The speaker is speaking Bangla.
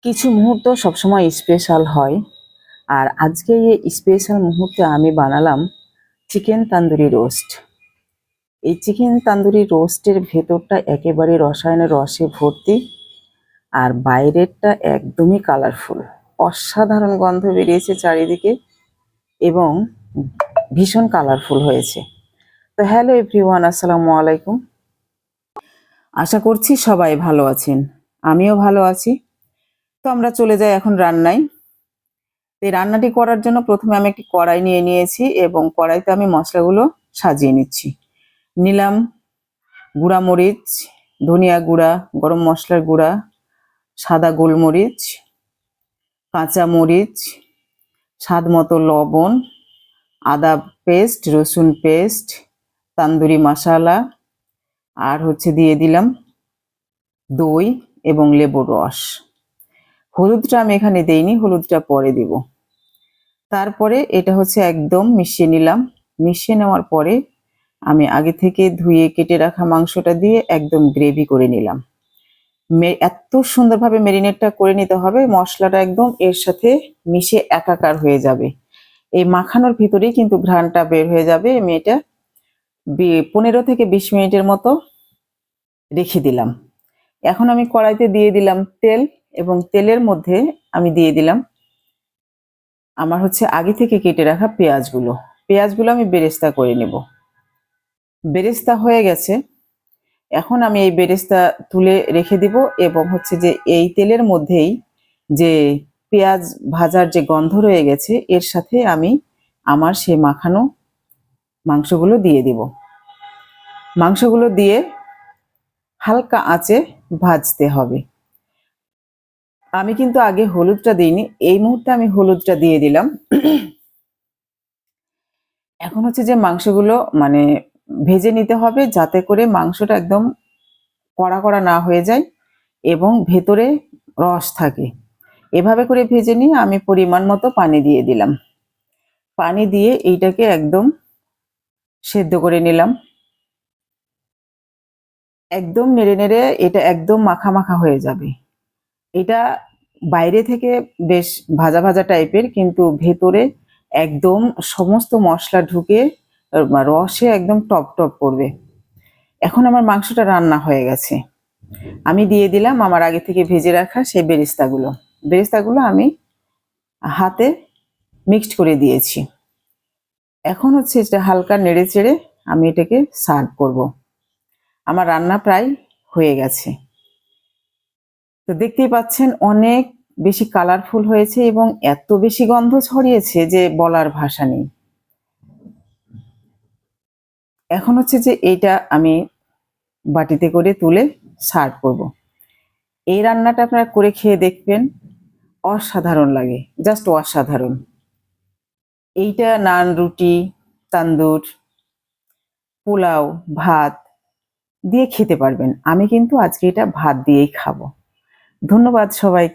কিছু মুহূর্ত সবসময় স্পেশাল হয়। আর আজকে এই স্পেশাল মুহূর্তে আমি বানালাম চিকেন তান্দুরি রোস্ট। এই চিকেন তান্দুরি রোস্টের ভেতরটা একেবারে রসায়নের রসে ভর্তি, আর বাইরেরটা একদমই কালারফুল। অসাধারণ গন্ধ বেরিয়েছে চারিদিকে এবং ভীষণ কালারফুল হয়েছে। তো হ্যালো এভরিওয়ান, আসসালামু আলাইকুম। আশা করছি সবাই ভালো আছেন, আমিও ভালো আছি। তো আমরা চলে যাই এখন রান্নায়। এই রান্নাটি করার জন্য প্রথমে আমি একটি কড়াই নিয়ে নিয়েছি এবং কড়াইতে আমি মশলাগুলো সাজিয়ে নিচ্ছি। নিলাম গুঁড়া মরিচ, ধনিয়া গুঁড়া, গরম মশলার গুঁড়া, সাদা গোলমরিচ, কাঁচা মরিচ, স্বাদ মতো লবণ, আদা পেস্ট, রসুন পেস্ট, তান্দুরি মশলা, আর দিয়ে দিলাম দই এবং লেবুর রস। হলুদটা আমি এখানে দেইনি, হলুদটা পরে দিব। তারপরে এটা একদম মিশিয়ে নিলাম। মিশিয়ে নেওয়ার পরে আমি আগে থেকে ধুয়ে কেটে রাখা মাংসটা দিয়ে একদম গ্রেভি করে নিলাম। এত সুন্দরভাবে ম্যারিনেটটা করে নিতে হবে, মশলাটা একদম এর সাথে মিশে একাকার হয়ে যাবে। এই মাখানোর ভিতরেই কিন্তু ঘ্রাণটা বের হয়ে যাবে। আমি এটা 15 থেকে 20 মিনিটের মতো রেখে দিলাম। এখন আমি কড়াইতে দিয়ে দিলাম তেল এবং তেলের মধ্যে আমি দিয়ে দিলাম আমার আগে থেকে কেটে রাখা পেঁয়াজগুলো আমি বেরেস্তা করে নেব। বেরেস্তা হয়ে গেছে, এখন আমি এই বেরেস্তা তুলে রেখে দিব এবং যে এই তেলের মধ্যেই যে পেঁয়াজ ভাজার যে গন্ধ রয়ে গেছে এর সাথে আমি আমার সেই মাখানো মাংসগুলো দিয়ে দিব। মাংসগুলো দিয়ে হালকা আঁচে ভাজতে হবে। আমি কিন্তু আগে হলুদটা দিইনি, এই মুহূর্তে আমি হলুদটা দিয়ে দিলাম। এখন যে মাংসগুলো ভেজে নিতে হবে যাতে করে মাংসটা একদম কড়া কড়া না হয়ে যায় এবং ভেতরে রস থাকে। এভাবে করে ভেজে নিয়ে আমি পরিমাণ মতো পানি দিয়ে দিলাম। পানি দিয়ে এইটাকে একদম সেদ্ধ করে নিলাম। একদম নেড়ে নেড়ে এটা একদম মাখা মাখা হয়ে যাবে। এটা বাইরে থেকে বেশ ভাজা ভাজা টাইপের, কিন্তু ভেতরে একদম সমস্ত মশলা ঢুকে রসে একদম টপ টপ করবে। এখন আমার মাংসটা রান্না হয়ে গেছে। আমি দিয়ে দিলাম আমার আগে থেকে ভেজে রাখা সেই বেরেস্তাগুলো আমি হাতে মিক্সড করে দিয়েছি। এখন এটা হালকা নেড়ে চেড়ে আমি এটাকে সার্ভ করব। আমার রান্না প্রায় হয়ে গেছে। তো দেখতেই পাচ্ছেন অনেক বেশি কালারফুল হয়েছে এবং এত বেশি গন্ধ ছড়িয়েছে যে বলার ভাষা নেই। এখন যে এইটা আমি বাটিতে করে তুলে সার্ভ করব। এই রান্নাটা আপনারা করে খেয়ে দেখবেন, অসাধারণ লাগে, জাস্ট অসাধারণ। এইটা নান, রুটি, তান্দুর, পোলাও, ভাত দিয়ে খেতে পারবেন। আমি কিন্তু আজকে এটা ভাত দিয়েই খাবো। ধন্যবাদ সবাইকে।